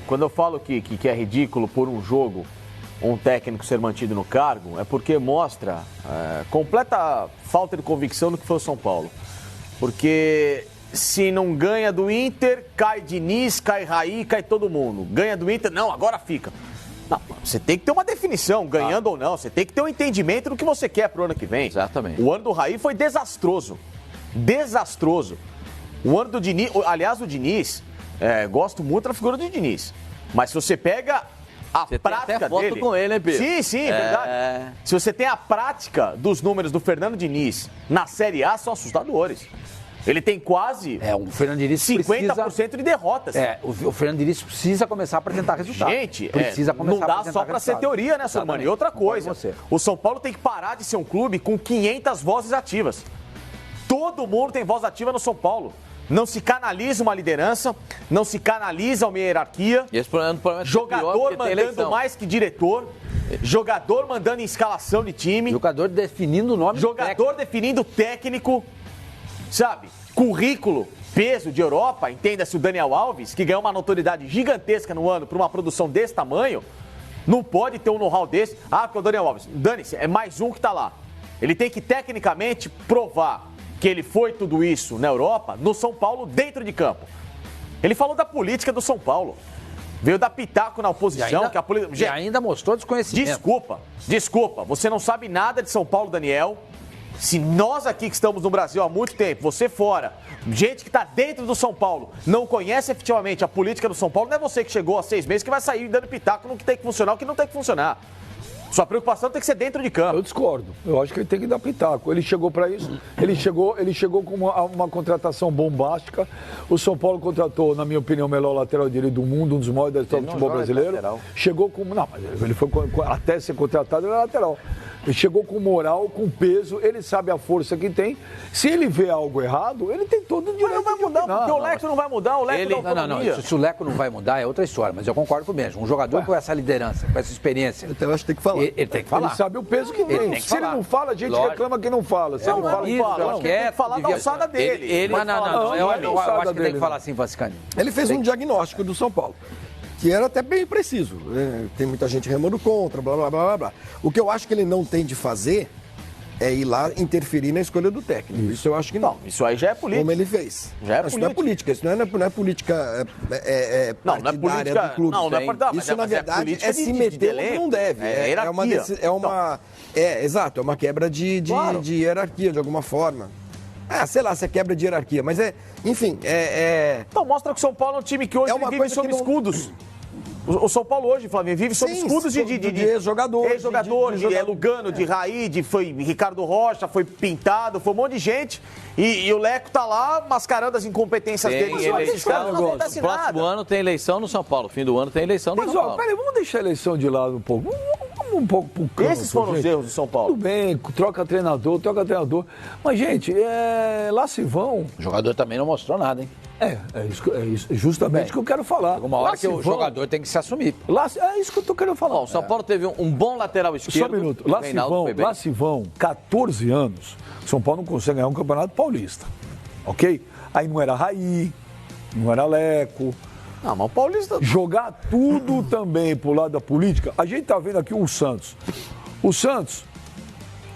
quando eu falo que é ridículo por um jogo um técnico ser mantido no cargo, é porque mostra completa falta de convicção no que foi o São Paulo. Porque se não ganha do Inter, cai Diniz, cai Raí, cai todo mundo. Ganha do Inter, não, agora fica. Não, você tem que ter uma definição, ganhando ou não. Você tem que ter um entendimento do que você quer pro ano que vem. Exatamente. O ano do Raí foi desastroso. Desastroso. O ano do Diniz, aliás, o Diniz, gosto muito da figura do Diniz. Mas se você pega a prática tem até foto dele... com ele, hein, Pedro? Sim, verdade. Se você tem a prática dos números do Fernando Diniz na Série A, são assustadores. Ele tem quase o Fernando Diniz 50% de derrotas. O Fernando Diniz precisa começar a apresentar resultados. Gente, não dá só para ser teoria, né, Sormani? E outra coisa, o São Paulo tem que parar de ser um clube com 500 vozes ativas. Todo mundo tem voz ativa no São Paulo. Não se canaliza uma liderança, não se canaliza uma hierarquia. E esse problema é jogador mandando mais que diretor, jogador mandando em escalação de time. Jogador definindo o nome jogador definindo técnico. Sabe, currículo, peso de Europa, entenda-se o Daniel Alves, que ganhou uma notoriedade gigantesca no ano por uma produção desse tamanho, não pode ter um know-how desse. Porque o Daniel Alves, dane-se, é mais um que tá lá. Ele tem que, tecnicamente, provar que ele foi tudo isso na Europa, no São Paulo, dentro de campo. Ele falou da política do São Paulo. Veio dar pitaco na oposição. E ainda mostrou desconhecimento. Desculpa, você não sabe nada de São Paulo, Daniel. Se nós aqui que estamos no Brasil há muito tempo, você fora, gente que está dentro do São Paulo, não conhece efetivamente a política do São Paulo, não é você que chegou há 6 meses que vai sair dando pitaco no que tem que funcionar e o que não tem que funcionar. Sua preocupação tem que ser dentro de campo. Eu discordo. Eu acho que ele tem que dar pitaco. Ele chegou para isso. Ele chegou com uma contratação bombástica. O São Paulo contratou, na minha opinião, o melhor lateral direito do mundo, um dos maiores da história do futebol brasileiro. Chegou com... Não, mas ele foi até ser contratado, ele era lateral. Ele chegou com moral, com peso, ele sabe a força que tem. Se ele vê algo errado, ele tem todo o direito. Mas não vai mudar, porque o Leco não vai mudar, o Leco não. Se o Leco não vai mudar, é outra história, mas eu concordo com o mesmo. Um jogador com essa liderança, com essa experiência. Então eu acho que tem que falar. Ele tem que falar. Ele sabe o peso que tem. Se ele não fala, a gente reclama que não fala. Se ele não fala, ele tem que falar da alçada dele. Eu acho que tem que falar assim, Vascani. Ele fez um diagnóstico do São Paulo, que era até bem preciso. Tem muita gente remando contra, blá, blá, blá, blá, blá. O que eu acho que ele não tem de fazer é ir lá interferir na escolha do técnico. Isso eu acho que não. Isso aí já é política. Como ele fez. Isso não é política. Isso não é política partidária do clube. Não é partidária. Isso, na verdade, é se meter onde não deve. Exato. É uma quebra de hierarquia, de alguma forma. Sei lá, se é quebra de hierarquia, mas enfim, Então mostra que o São Paulo é um time que hoje vive sob escudos. O São Paulo hoje, Flávio, vive sob escudos de ex-jogador. Ex-jogador, de Lugano, de Raí, foi Ricardo Rocha, foi Pintado, foi um monte de gente. E o Leco tá lá mascarando as incompetências dele. No próximo ano tem eleição no São Paulo. Fim do ano tem eleição no São Paulo. Peraí, vamos deixar a eleição de lado um pouco. Vamos um pouco pro campo. Esses foram os erros do São Paulo. Tudo bem, troca treinador. Mas, gente, lá se vão. O jogador também não mostrou nada, hein? É justamente o que eu quero falar. Uma hora que o jogador tem que se assumir. É isso que eu tô querendo falar. O São Paulo teve um bom lateral esquerdo. Só um minuto. Lá se vão 14 anos. São Paulo não consegue ganhar um campeonato paulista. Ok? Aí não era Raí, não era Leco. Não, mas o Paulista... Jogar tudo também pro lado da política. A gente tá vendo aqui o Santos. O Santos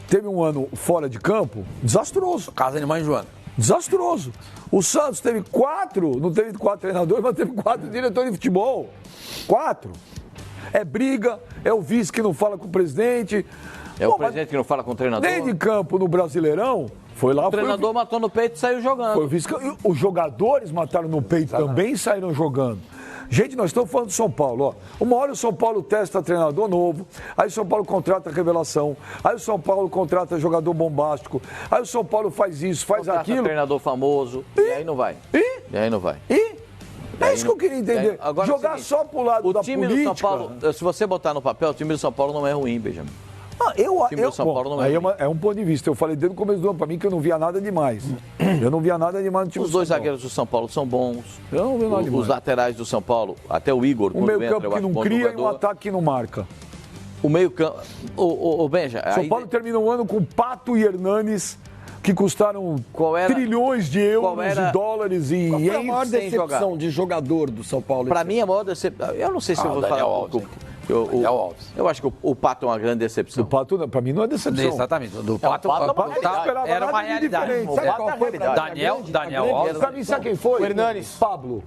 teve um ano fora de campo desastroso. Casa de mãe Joana. Desastroso. O Santos teve não teve 4 treinadores, mas teve 4 diretores de futebol. 4. É briga, é o vice que não fala com o presidente. O presidente que não fala com o treinador. Nem de campo no Brasileirão, foi lá... O treinador matou no peito e saiu jogando. Os jogadores mataram no peito também e saíram jogando. Gente, nós estamos falando do São Paulo, ó. Uma hora o São Paulo testa treinador novo, aí o São Paulo contrata revelação, aí o São Paulo contrata jogador bombástico, aí o São Paulo faz isso, faz aquilo. Treinador famoso, e aí não vai. E aí não vai. É isso que eu queria entender. Agora, jogar seguinte, só pro lado da política... O time do São Paulo, se você botar no papel, o time do São Paulo não é ruim, Benjamin. O time do São Paulo não é um ponto de vista. Eu falei desde o começo do ano para mim que eu não via nada demais. Eu não via nada demais no time Os dois zagueiros do São Paulo são bons. Eu não vi nada demais. Os laterais do São Paulo, até o Igor, quando entra, eu acho bom jogador. O meio campo que não cria e um ataque que não marca. O meio campo... O Benja... São Paulo termina o ano com Pato e Hernanes, que custaram trilhões de euros e dólares e Qual foi a maior sem decepção de jogador do São Paulo? Para mim, a maior decepção... Eu não sei se eu vou falar... Eu acho que o Pato é uma grande decepção. O Pato, para mim, não é decepção. Exatamente. Do Pato, era uma realidade. Sabe qual foi? Daniel Alves. Para mim, sabe quem foi? O Hernanes. Pablo.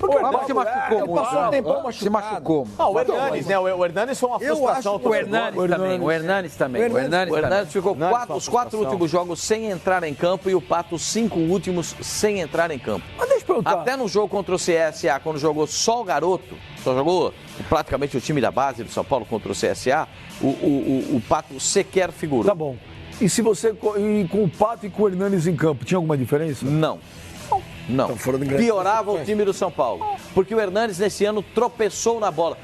Porque o Pablo se machucou muito. Passou um tempão machucado. Se machucou. O Hernanes, né? O Hernanes foi uma frustração. O Hernanes também. O Hernanes ficou os 4 últimos jogos sem entrar em campo e o Pato 5 últimos sem entrar em campo. Mas deixa eu perguntar. Até no jogo contra o CSA, quando jogou só o garoto, só jogou praticamente o time da base do São Paulo contra o CSA, o Pato sequer figurou. Tá bom. E se você, com o Pato e com o Hernanes em campo, tinha alguma diferença? Não. Piorava o time do São Paulo. Porque o Hernanes, nesse ano, tropeçou na bola.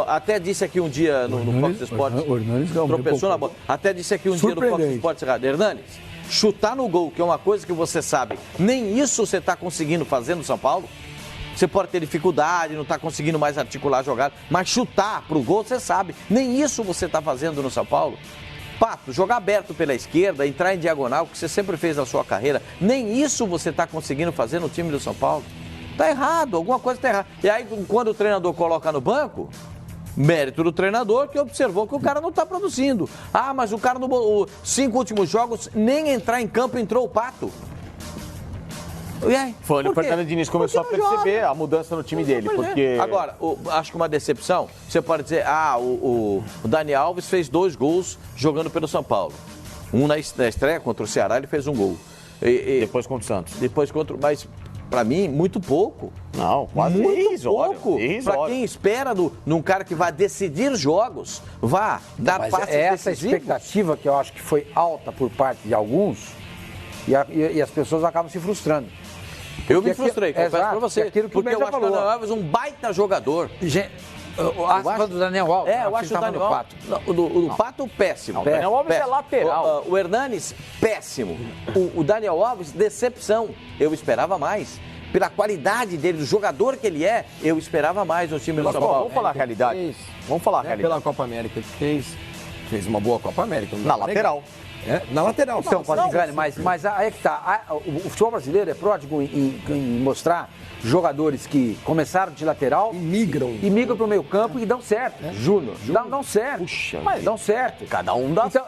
Até disse aqui um dia no Fox Sports. O Hernanes tropeçou na bola. Até disse aqui um dia no Fox Sports errado. Hernanes, chutar no gol, que é uma coisa que você sabe, nem isso você está conseguindo fazer no São Paulo. Você pode ter dificuldade, não está conseguindo mais articular a jogada, mas chutar pro gol, você sabe. Nem isso você está fazendo no São Paulo. Pato, jogar aberto pela esquerda, entrar em diagonal, que você sempre fez na sua carreira, nem isso você está conseguindo fazer no time do São Paulo. Tá errado, alguma coisa está errada. E aí, quando o treinador coloca no banco, mérito do treinador que observou que o cara não está produzindo. Ah, mas o cara, nos 5 últimos jogos, nem entrar em campo entrou o Pato. E aí? Foi onde o Fernando Diniz começou a perceber a mudança no time dele. Porque... Agora, acho que uma decepção, você pode dizer, o Daniel Alves fez 2 gols jogando pelo São Paulo. Um na estreia contra o Ceará, ele fez 1 gol. Depois contra o Santos. Mas, para mim, muito pouco. Não, quase muito pouco. Para quem espera num cara que vai decidir jogos, vá dar passes decisivos. Essa expectativa que eu acho que foi alta por parte de alguns, e as pessoas acabam se frustrando. Eu me frustrei, confesso pra você. Porque eu acho o Daniel Alves um baita jogador. Eu acho do Daniel Alves. Eu acho o Daniel Alves. O Pato, péssimo. O Daniel Alves é lateral. O Hernanes, péssimo. O Daniel Alves, decepção. Eu esperava mais. Pela qualidade dele, do jogador que ele é, eu esperava mais no time do São Paulo. Vamos falar a realidade. Vamos falar a realidade. Pela Copa América, ele fez uma boa Copa América. Na lateral. Na lateral. Então, mas aí é que tá. O futebol brasileiro é pródigo em mostrar jogadores que começaram de lateral e migram para o meio campo e dão certo. Júnior. Dão certo. Puxa, mas dão certo. Cada um dá. Então,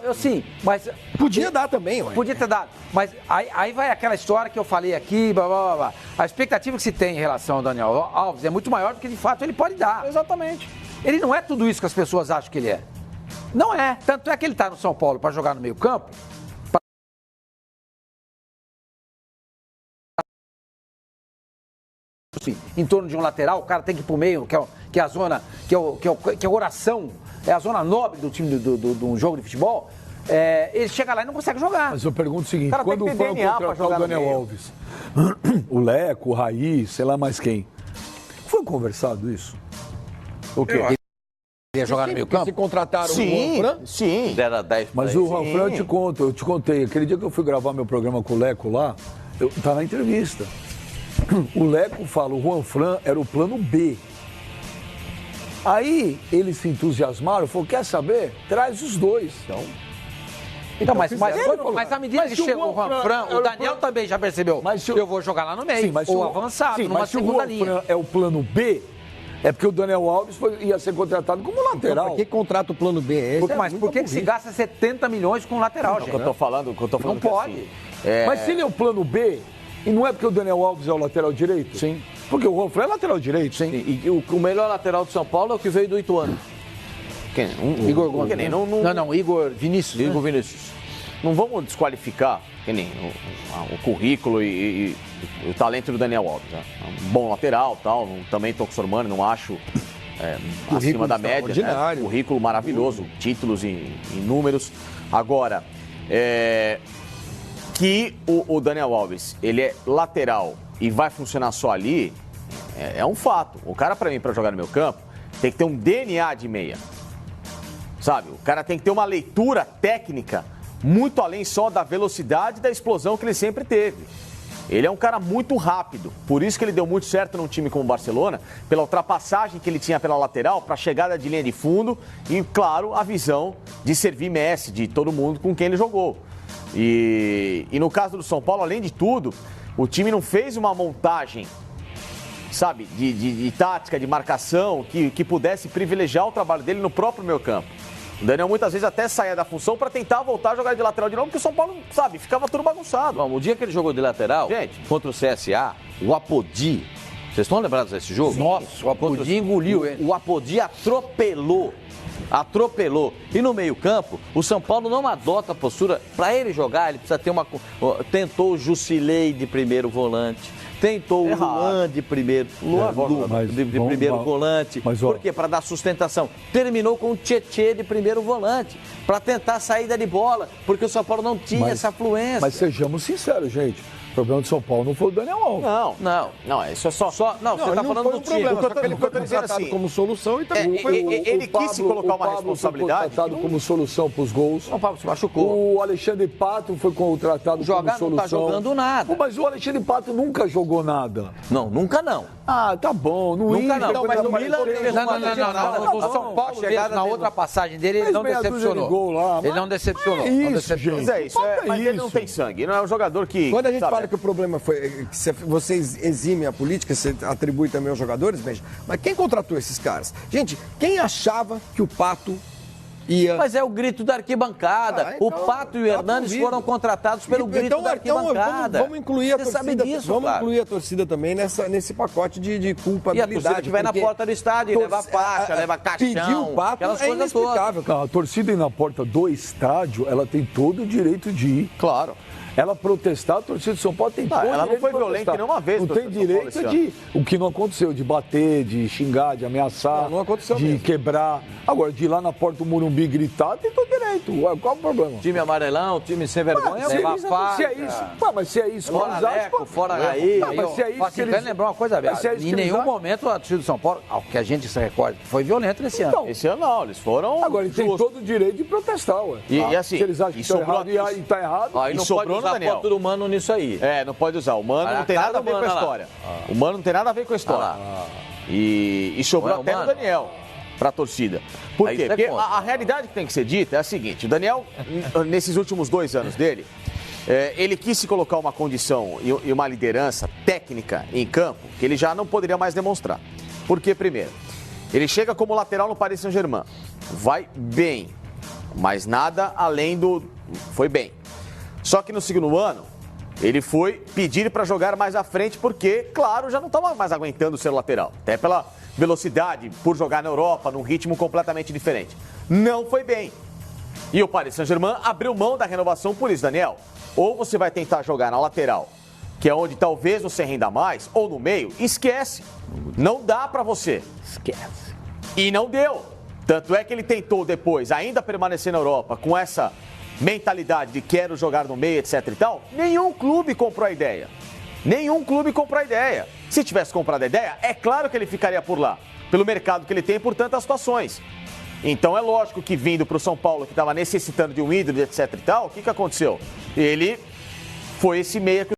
mas... Podia dar também, ué. Podia ter dado. Mas aí vai aquela história que eu falei aqui, blá, blá, blá, blá. A expectativa que se tem em relação ao Daniel Alves é muito maior do que de fato ele pode dar. Exatamente. Ele não é tudo isso que as pessoas acham que ele é. Não é. Tanto é que ele está no São Paulo para jogar no meio campo. Em torno de um lateral, o cara tem que ir pro meio, que é a zona, que é a oração, é a zona nobre do time do jogo de futebol. Ele chega lá e não consegue jogar. Mas eu pergunto o seguinte, quando foram contratar o Daniel Alves, o Leco, o Raí, sei lá mais quem, foi conversado isso? O quê? Ia jogar no meio campo? Se contrataram o Juanfran? Sim. Era 10. Mas o Juanfran, eu te contei, aquele dia que eu fui gravar meu programa com o Leco lá, tá na entrevista. O Leco fala, o Juanfran era o plano B. Aí eles se entusiasmaram, falou, quer saber? Traz os dois. Então, mas à medida que chega o Juanfran, o Daniel também já percebeu, eu vou jogar lá no meio, ou avançado, numa segunda linha. Se o Juanfran é o plano B, é porque o Daniel Alves ia ser contratado como lateral. Então, por que contrata o plano B? Mas por que se gasta 70 milhões com lateral, gente? Eu tô falando não pode. Assim, Mas se ele é o plano B, e não é porque o Daniel Alves é o lateral direito? Sim. Porque o Juanfran é lateral direito. Sim. E o melhor lateral do São Paulo é o que veio do Ituano. Igor Gomes. Não, Igor Vinícius. Igor Vinícius. Não vamos desqualificar o currículo e o talento do Daniel Alves. Né? Um bom lateral, tal. Também estou com o Sormani, não acho acima da média. Né? Currículo maravilhoso, títulos e números. Agora, que o Daniel Alves, ele é lateral e vai funcionar só ali, é um fato. O cara, para mim, para jogar no meu campo, tem que ter um DNA de meia. Sabe? O cara tem que ter uma leitura técnica muito além só da velocidade e da explosão que ele sempre teve. Ele é um cara muito rápido, por isso que ele deu muito certo num time como o Barcelona, pela ultrapassagem que ele tinha pela lateral, para a chegada de linha de fundo e, claro, a visão de servir Messi, de todo mundo com quem ele jogou. E no caso do São Paulo, além de tudo, o time não fez uma montagem, sabe, de tática, de marcação, que pudesse privilegiar o trabalho dele no próprio meio campo. O Daniel muitas vezes até saía da função para tentar voltar a jogar de lateral de novo, porque o São Paulo, sabe, ficava tudo bagunçado. Bom, o dia que ele jogou de lateral, contra o CSA, o Apodi, vocês estão lembrados desse jogo? Nossa, o Apodi engoliu ele. O Apodi atropelou. E no meio-campo, o São Paulo não adota a postura. Para ele jogar, ele precisa ter uma. Tentou o Jusilei de primeiro volante. Tentou o Luan de primeiro, primeiro volante. Por quê? Para dar sustentação. Terminou com o Tietê de primeiro volante. Para tentar saída de bola. Porque o São Paulo não tinha essa fluência. Mas sejamos sinceros, gente. O problema do São Paulo não foi o Daniel Alves. Não, isso é só. Não, você está falando do time. Ele foi contratado como solução e também ele quis se colocar uma responsabilidade. Foi contratado como solução para os gols. O Pablo se machucou. O Alexandre Pato foi contratado como solução. Não está jogando nada. Mas o Alexandre Pato nunca jogou nada. Não, nunca não. Ah, tá bom. Nunca não. Mas o Milan não. O São Paulo mesmo, na outra passagem dele, ele não decepcionou. Ele não decepcionou. Mas é isso. Mas ele não tem sangue. Não é um jogador que... Quando a gente fala que o problema foi que vocês eximem a política, você atribui também aos jogadores, veja. Mas quem contratou esses caras? Gente, quem achava que o Pato ia... Mas é o grito da arquibancada. Então, o Pato e o Hernanes foram contratados pelo grito da arquibancada. Vamos incluir a torcida. Incluir a torcida também nesse pacote de culpabilidade. E a torcida que vai na porta do estádio, leva faixa, leva caixão, pedir o Pato aquelas coisas todas. A torcida ir na porta do estádio, ela tem todo o direito de ir. Claro. Ela protestar, a torcida de São Paulo tem todo o direito. Ela não foi violenta nenhuma vez. Não tem direito de... O que não aconteceu, de bater, de xingar, de ameaçar, não aconteceu de mesmo. Quebrar. Agora, de ir lá na porta do Morumbi gritar, tem todo direito. Qual o problema? Time amarelão, time sem vergonha, levar faca. Se é isso, mas se é isso... Fora Leco, fora Raí. Mas se é isso... Quero lembrar uma coisa, velho. Em nenhum momento a torcida do São Paulo, ao que a gente se recorda, foi violento esse ano. Esse ano não, eles foram... Agora, eles têm todo o direito de protestar, ué. E assim... Se eles acham que está errado e está errado... Aí não pode usar a foto do Mano nisso aí. Não pode usar. O Mano não tem nada a ver com a história. O Mano não tem nada a ver com a história. E sobrou até no Daniel para a torcida. Por quê? Porque a realidade que tem que ser dita é a seguinte: o Daniel, nesses últimos 2 anos dele, ele quis se colocar uma condição e uma liderança técnica em campo que ele já não poderia mais demonstrar. Por quê? Primeiro, ele chega como lateral no Paris Saint-Germain. Vai bem, mas nada além do... Foi bem. Só que no segundo ano, ele foi pedir para jogar mais à frente porque, claro, já não estava mais aguentando ser lateral. Até pela velocidade, por jogar na Europa, num ritmo completamente diferente. Não foi bem. E o Paris Saint-Germain abriu mão da renovação por isso, Daniel. Ou você vai tentar jogar na lateral, que é onde talvez você renda mais, ou no meio, esquece. Não dá para você. Esquece. E não deu. Tanto é que ele tentou depois ainda permanecer na Europa com essa mentalidade de quero jogar no meio, etc e tal. Nenhum clube comprou a ideia. Se tivesse comprado a ideia, é claro que ele ficaria por lá, pelo mercado que ele tem e por tantas situações. Então é lógico que vindo para o São Paulo, que estava necessitando de um ídolo, etc e tal, o que aconteceu? Ele foi esse meia que